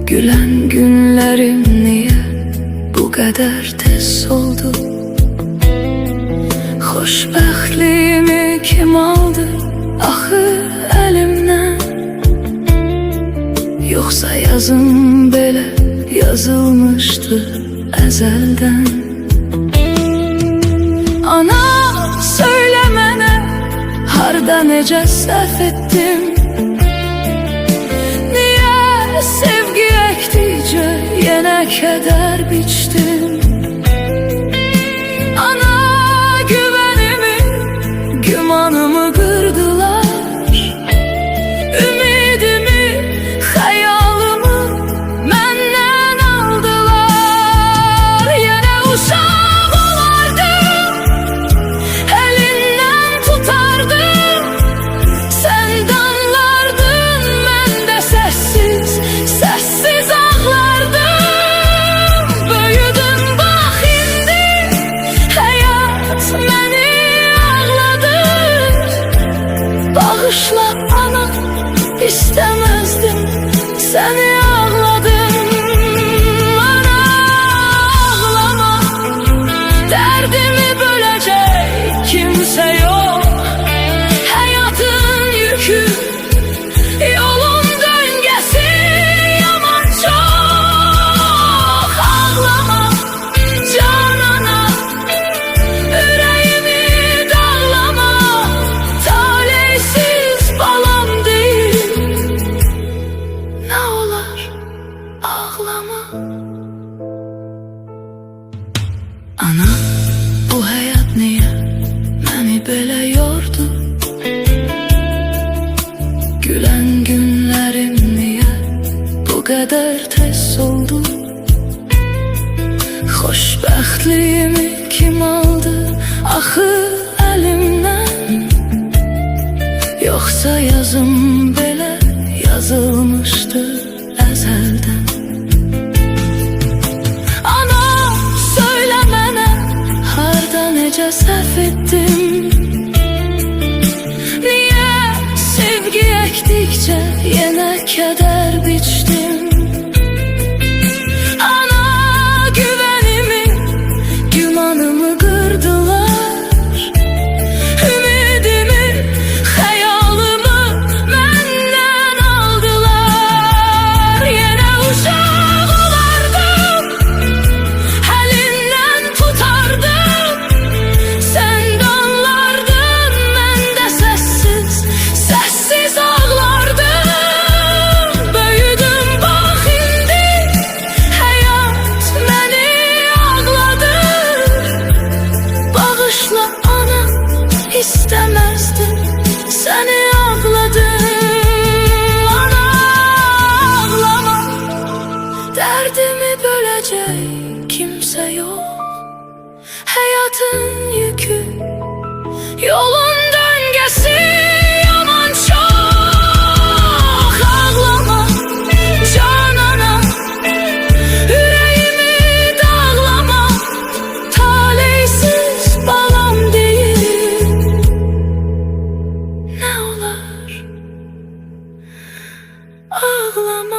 Gülen günlerim niye bu kadar tez oldu? Xoşbəxtliyimi kim aldı axı elimden? Yoksa yazım belə yazılmıştı ezelden. Ana söyle mənə, harda necə səhv ettim? Niye sevgi ektikçe yenə keder biçtim? Ana güvenimi, gümanımı kırdılar. Ümidimi, hayalımı menden aldılar. Yine uşaq olardım, elinden tutardım. Sen danlardın, ben de sessiz, sessiz ağlardım. Böyüdüm bak indi, hayat beni ağladı. Bağışla ana, istemezdim, seni ağladım. Ana ağlama, derdimi bölecek kimse yok. Hayatın yükü, yolun döngesi yaman çok. Ağlama canana, yüreğimi dağlama. Talihsiz balam değil, ne olar ağlama. Ana, bu hayat niye beni belə yordu? Gülen günlerim niye bu kadar tez oldu? Xoşbəxtliyimi kim aldı axı elimden? Yoksa yazım belə yazılmıştı ezelden. Ana söyle mənə, harda necə səhv ettim? Niye sevgi ektikçe yenə keder biçtim? Ana güvenimi, gümanımı kırdılar. Ümidimi, hayalımı menden aldılar. Yine uşaq olardım, elinden tutardım. Sen danlardın, ben de sessiz, sessiz ağlardım. Böyüdüm bak indi, hayat beni ağladı. Bağışla ana, istemezdim, seni ağladım. Ana ağlama, derdimi bölecek kimse yok. Hayatın yükü, yolun döngesi yaman çok. Ağlama canana, yüreğimi dağlama. Talihsiz balam değil, ne olar ağlama.